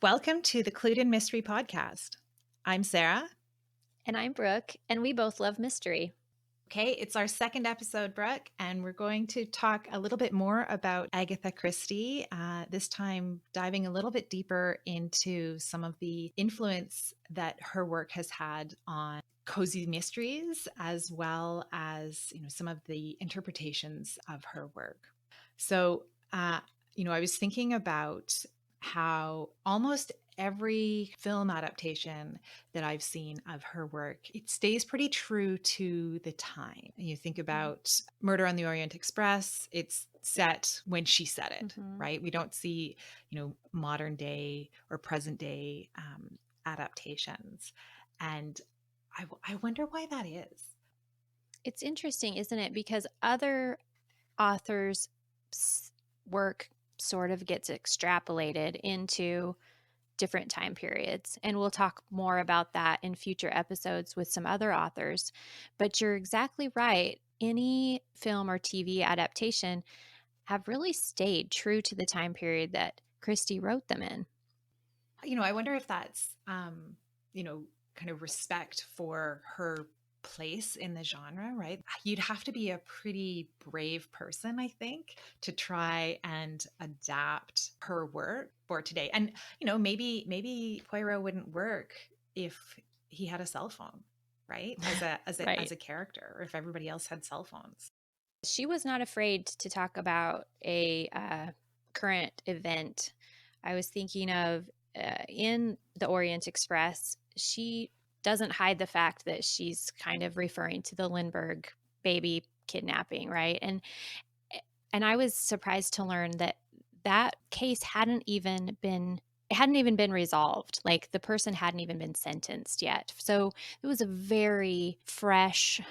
Welcome to the Clued in Mystery Podcast. I'm Sarah. And I'm Brooke, and we both love mystery. Okay, it's our second episode, Brooke, and we're going to talk a little bit more about Agatha Christie, this time diving a little bit deeper into some of the influence that her work has had on cozy mysteries, as well as, some of the interpretations of her work. So, I was thinking about how almost every film adaptation that I've seen of her work, it stays pretty true to the time. You think about Murder on the Orient Express, it's set when she said it, Mm-hmm. right? We don't see, modern day or present day adaptations. And I wonder why that is. It's interesting, isn't it? Because other authors' work sort of gets extrapolated into different time periods. And we'll talk more about that in future episodes with some other authors. But you're exactly right. Any film or TV adaptation have really stayed true to the time period that Christie wrote them in. I wonder if that's, kind of respect for her place in the genre, right? You'd have to be a pretty brave person, I think, to try and adapt her work for today. And, maybe Poirot wouldn't work if he had a cell phone, right? As Right. a character, or if everybody else had cell phones. She was not afraid to talk about a current event. I was thinking of in the Orient Express, she doesn't hide the fact that she's kind of referring to the Lindbergh baby kidnapping, right? And I was surprised to learn that that case hadn't even been resolved. Like the person hadn't even been sentenced yet. So it was a very fresh.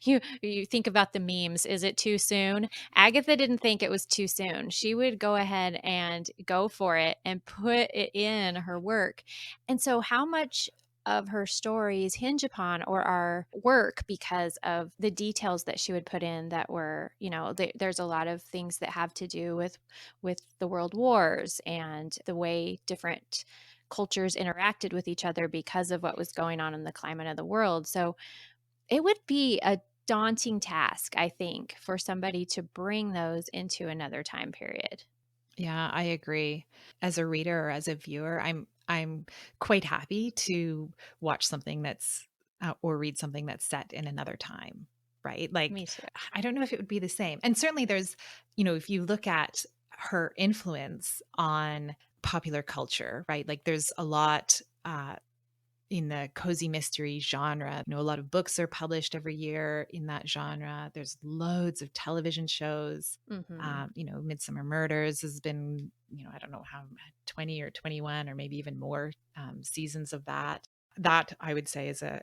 You think about the memes. Is it too soon? Agatha didn't think it was too soon. She would go ahead and go for it and put it in her work. And so how much of her stories hinge upon or are work because of the details that she would put in that were, there's a lot of things that have to do with the world wars and the way different cultures interacted with each other because of what was going on in the climate of the world. So it would be a daunting task, I think, for somebody to bring those into another time period. Yeah, I agree. As a reader or as a viewer, I'm quite happy to watch something that's or read something that's set in another time, right? Like Me too. I don't know if it would be the same. And certainly there's, if you look at her influence on popular culture, right? Like there's a lot in the cozy mystery genre. A lot of books are published every year in that genre. There's loads of television shows. Mm-hmm. Midsummer Murders has been, I don't know how 20 or 21 or maybe even more seasons of that. That I would say is a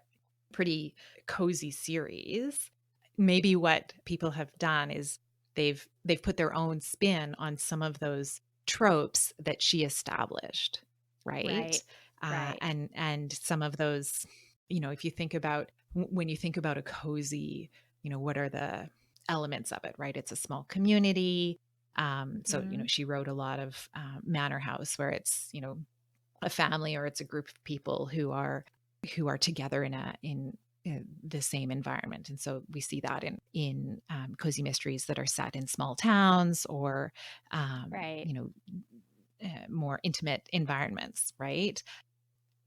pretty cozy series. Maybe what people have done is they've put their own spin on some of those tropes that she established, right? Right. Right. And some of those, if you think about when you think about a cozy, what are the elements of it, right? It's a small community. So Mm-hmm. she wrote a lot of Manor House, where it's a family or it's a group of people who are together in the same environment. And so we see that in cozy mysteries that are set in small towns or Right. more intimate environments, right?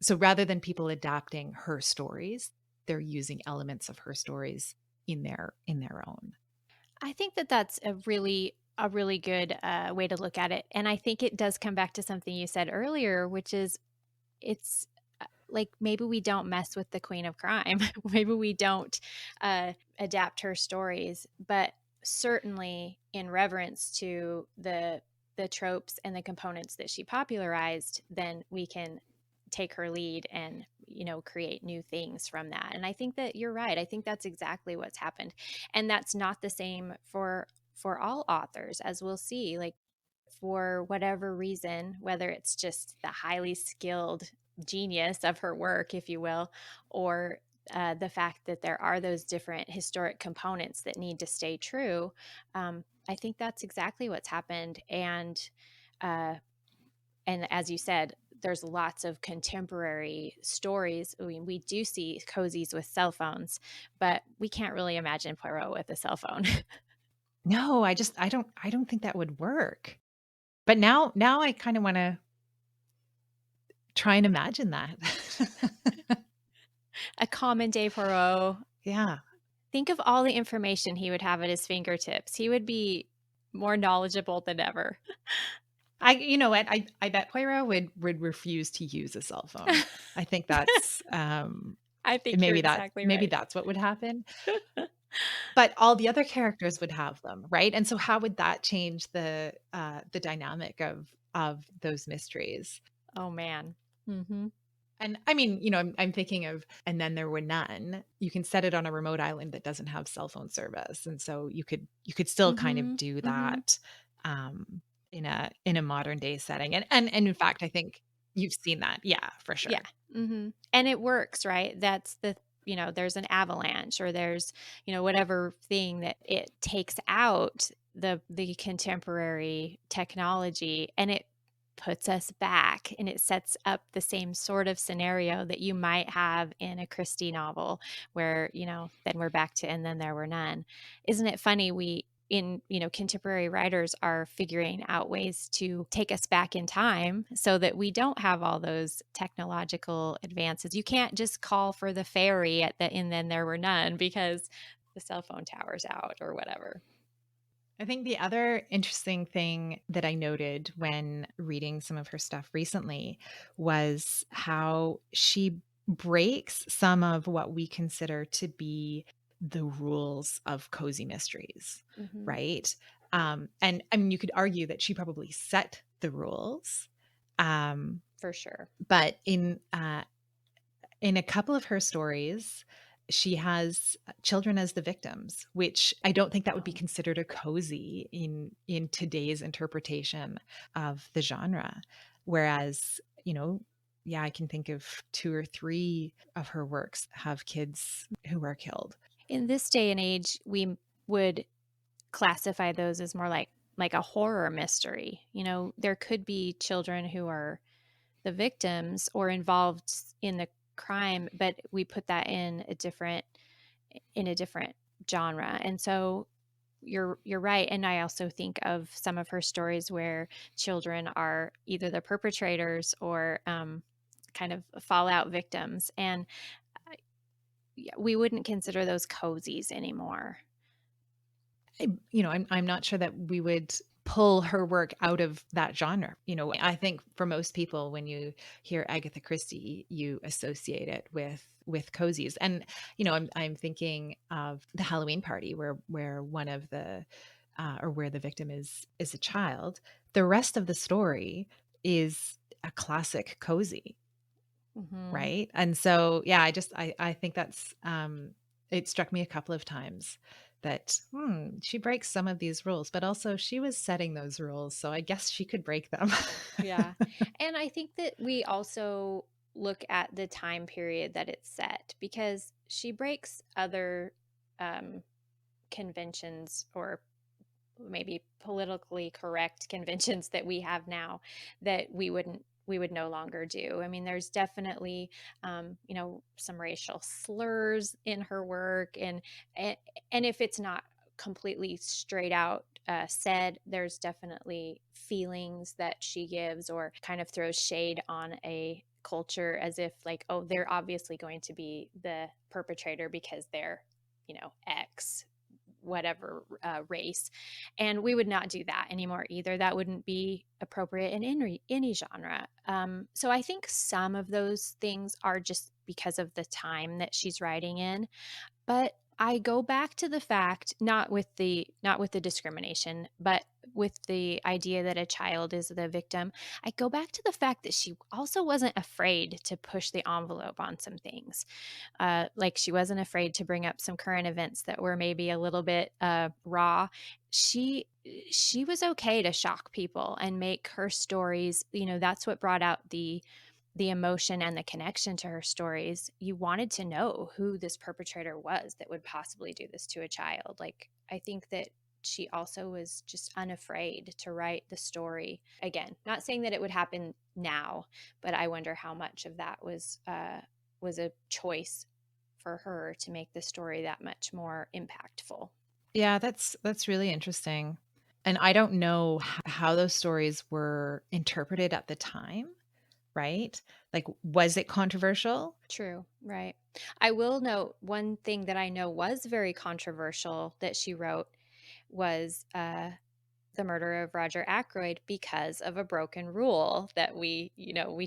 So rather than people adapting her stories, they're using elements of her stories in their own. I think that that's a really good way to look at it, and I think it does come back to something you said earlier, which is it's like maybe we don't mess with the queen of crime, maybe we don't adapt her stories, but certainly in reverence to the tropes and the components that she popularized, then we can take her lead and create new things from that. And I think that you're right. I think that's exactly what's happened, and that's not the same for all authors, as we'll see. Like for whatever reason, whether it's just the highly skilled genius of her work, if you will, or the fact that there are those different historic components that need to stay true. I think that's exactly what's happened. And as you said, there's lots of contemporary stories. I mean, we do see cozies with cell phones, but we can't really imagine Poirot with a cell phone. No, I don't think that would work. But now I kind of want to try and imagine that. A common day Poirot. Yeah. Think of all the information he would have at his fingertips. He would be more knowledgeable than ever. You know what? I bet Poirot would refuse to use a cell phone. I think that's I think you're exactly maybe right. that's what would happen. But all the other characters would have them, right? And so how would that change the dynamic of those mysteries? Oh man. Mm-hmm. And I mean, I'm thinking of and then there were none. You can set it on a remote island that doesn't have cell phone service. And so you could still kind of Mm-hmm. do Mm-hmm. that in a modern day setting. And in fact, I think you've seen that. Yeah, for Yeah. sure. Mm-hmm. And it works, right? That's there's an avalanche or there's, whatever thing that it takes out the contemporary technology, and it puts us back, and it sets up the same sort of scenario that you might have in a Christie novel where, then we're back to and then there were none. Isn't it funny contemporary writers are figuring out ways to take us back in time so that we don't have all those technological advances. You can't just call for the fairy at the and then there were none because the cell phone tower's out or whatever. I think the other interesting thing that I noted when reading some of her stuff recently was how she breaks some of what we consider to be the rules of cozy mysteries, Mm-hmm. right? And I mean, you could argue that she probably set the rules, um, For sure. but in a couple of her stories, she has children as the victims, which I don't think that would be Oh. considered a cozy in today's interpretation of the genre. Whereas, yeah, I can think of two or three of her works have kids who are killed. In this day and age, we would classify those as more like a horror mystery. There could be children who are the victims or involved in the crime, but we put that in a different genre. And so you're right. And I also think of some of her stories where children are either the perpetrators or kind of fallout victims, and we wouldn't consider those cozies anymore. I'm not sure that we would pull her work out of that genre. I think for most people, when you hear Agatha Christie, you associate it with cozies. And I'm thinking of the Halloween Party, where one of the or where the victim is a child. The rest of the story is a classic cozy, Mm-hmm. right? And so, yeah, I think that's it struck me a couple of times that she breaks some of these rules, but also she was setting those rules, so I guess she could break them. Yeah. And I think that we also look at the time period that it's set, because she breaks other um, conventions, or maybe politically correct conventions that we have now that we would no longer do. I mean, there's definitely some racial slurs in her work, and and if it's not completely straight out said, there's definitely feelings that she gives or kind of throws shade on a culture, as if like, oh, they're obviously going to be the perpetrator because they're X whatever race. And we would not do that anymore either. That wouldn't be appropriate in any genre. So I think some of those things are just because of the time that she's writing in. But I go back to the fact, not with the discrimination, but with the idea that a child is the victim. I go back to the fact that she also wasn't afraid to push the envelope on some things. Like, she wasn't afraid to bring up some current events that were maybe a little bit raw. She was okay to shock people and make her stories. That's what brought out the emotion and the connection to her stories. You wanted to know who this perpetrator was that would possibly do this to a child. Like, I think that she also was just unafraid to write the story. Again, not saying that it would happen now, but I wonder how much of that was a choice for her to make the story that much more impactful. Yeah, that's really interesting. And I don't know how those stories were interpreted at the time, right? Like, was it controversial? True, right. I will note one thing that I know was very controversial that she wrote was the murder of Roger Ackroyd because of a broken rule that we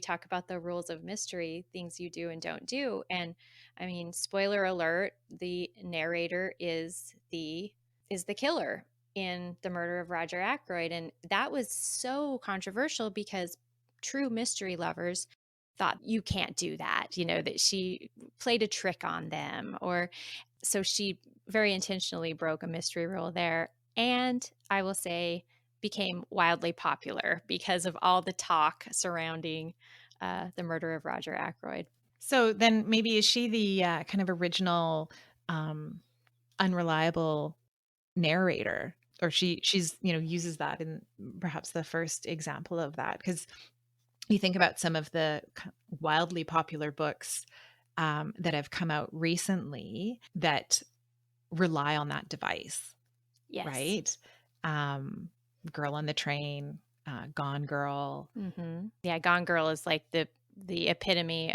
talk about the rules of mystery, things you do and don't do. And I mean, spoiler alert, the narrator is the killer in the murder of Roger Ackroyd. And that was so controversial because true mystery lovers thought you can't do that, that she played a trick on them, or so she very intentionally broke a mystery rule there. And I will say became wildly popular because of all the talk surrounding the murder of Roger Ackroyd. So then maybe is she the kind of original um, unreliable narrator, or she's uses that in perhaps the first example of that, because you think about some of the wildly popular books that have come out recently that rely on that device, Yes. right? um Girl on the Train, Gone Girl. Yeah, Gone Girl is like the epitome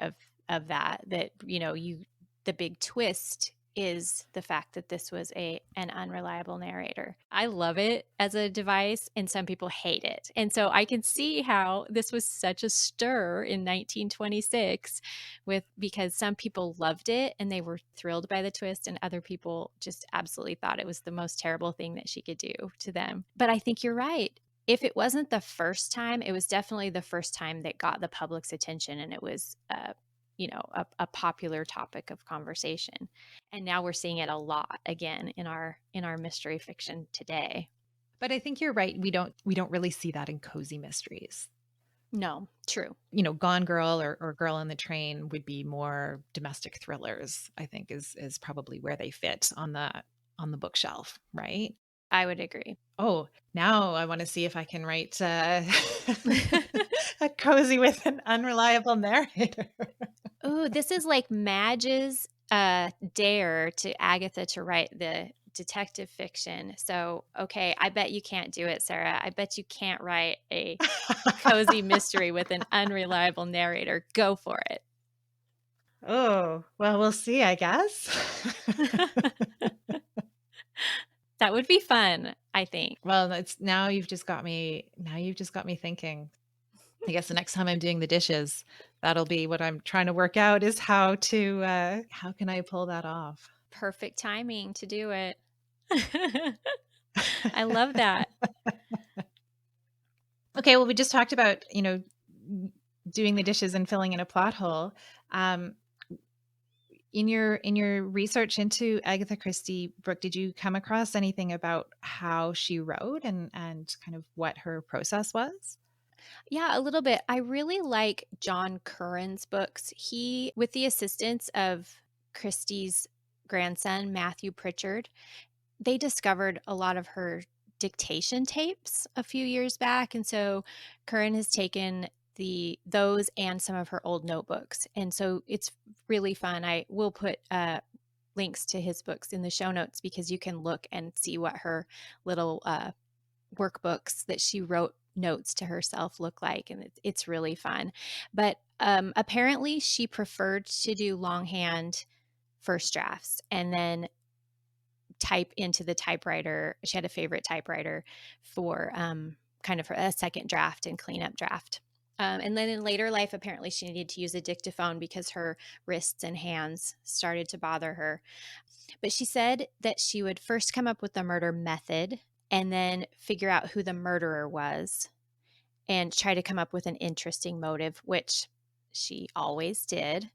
of that the big twist is the fact that this was an unreliable narrator. I love it as a device and some people hate it. And so I can see how this was such a stir in 1926 because some people loved it and they were thrilled by the twist and other people just absolutely thought it was the most terrible thing that she could do to them. But I think you're right. If it wasn't the first time, it was definitely the first time that got the public's attention, and it was a popular topic of conversation. And now we're seeing it a lot again in our mystery fiction today. But I think you're right. We don't really see that in cozy mysteries. No, true. Gone Girl or Girl on the Train would be more domestic thrillers, I think is probably where they fit on the bookshelf, right? I would agree. Oh, now I want to see if I can write a cozy with an unreliable narrator. Oh, this is like Madge's dare to Agatha to write the detective fiction. So, okay, I bet you can't do it, Sarah. I bet you can't write a cozy mystery with an unreliable narrator. Go for it. Oh, well, we'll see, I guess. That would be fun, I think. Well, now you've just got me thinking. I guess the next time I'm doing the dishes, that'll be what I'm trying to work out, is how can I pull that off? Perfect timing to do it. I love that. Okay, well, we just talked about, doing the dishes and filling in a plot hole. Um, in your research into Agatha Christie, Brooke, did you come across anything about how she wrote and kind of what her process was? Yeah, a little bit. I really like John Curran's books. He, with the assistance of Christie's grandson, Matthew Pritchard, they discovered a lot of her dictation tapes a few years back. And so Curran has taken those and some of her old notebooks. And so it's really fun. I will put links to his books in the show notes because you can look and see what her little workbooks that she wrote notes to herself look like, and it's really fun. But apparently she preferred to do longhand first drafts and then type into the typewriter. She had a favorite typewriter for kind of a second draft and cleanup draft. And then in later life, apparently she needed to use a dictaphone because her wrists and hands started to bother her. But she said that she would first come up with the murder method and then figure out who the murderer was and try to come up with an interesting motive, which she always did.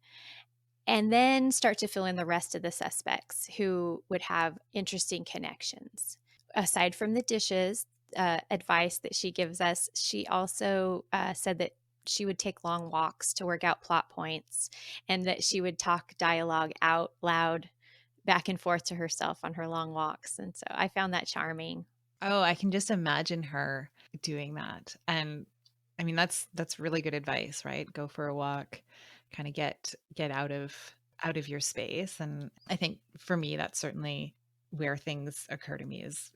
And then start to fill in the rest of the suspects who would have interesting connections. Aside from the dishes, advice that she gives us, she also said that she would take long walks to work out plot points and that she would talk dialogue out loud back and forth to herself on her long walks. And so I found that charming. Oh, I can just imagine her doing that. And I mean, that's really good advice, right? Go for a walk, kind of get out of your space. And I think for me, that's certainly where things occur to me is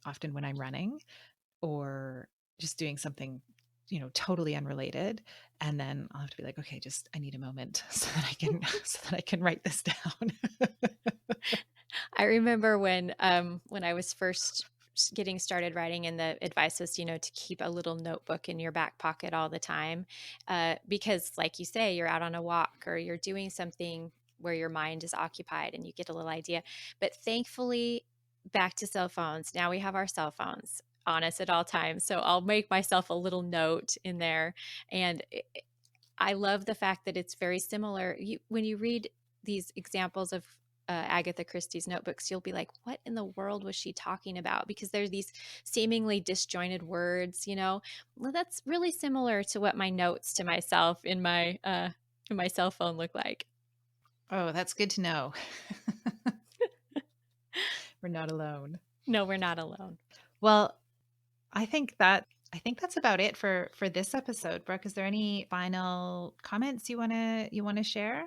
often when I'm running or just doing something, totally unrelated. And then I'll have to be like, okay, just I need a moment so that I can so that I can write this down. I remember when I was first getting started writing, and the advice was, to keep a little notebook in your back pocket all the time, because, like you say, you're out on a walk or you're doing something where your mind is occupied and you get a little idea. But thankfully, back to cell phones. Now we have our cell phones on us at all times, so I'll make myself a little note in there, and I love the fact that it's very similar. When you read these examples of Agatha Christie's notebooks, you'll be like, what in the world was she talking about? Because there's these seemingly disjointed words, Well, that's really similar to what my notes to myself in my cell phone look like. Oh, that's good to know. We're not alone. No, we're not alone. Well, I think that's about it for this episode. Brooke, is there any final comments you want to share?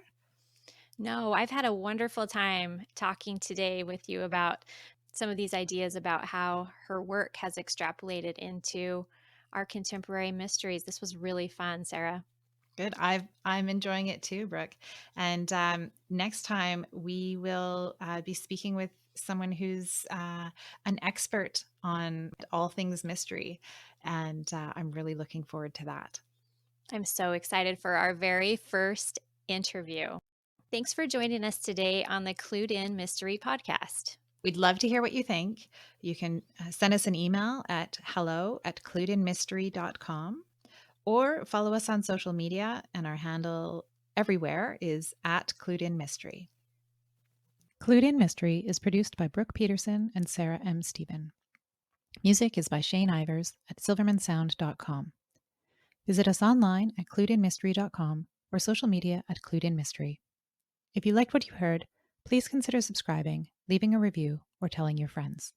No, I've had a wonderful time talking today with you about some of these ideas about how her work has extrapolated into our contemporary mysteries. This was really fun, Sarah. Good. I'm enjoying it too, Brooke. And next time we will be speaking with someone who's an expert on all things mystery, and I'm really looking forward to that. I'm so excited for our very first interview. Thanks for joining us today on the Clued In Mystery Podcast. We'd love to hear what you think. You can send us an email at hello@cluedinmystery.com or follow us on social media, and our handle everywhere is at Clued In Mystery. Clued In Mystery is produced by Brooke Peterson and Sarah M. Stephen. Music is by Shane Ivers at silvermansound.com. Visit us online at cluedinmystery.com or social media at Clued In Mystery. If you liked what you heard, please consider subscribing, leaving a review, or telling your friends.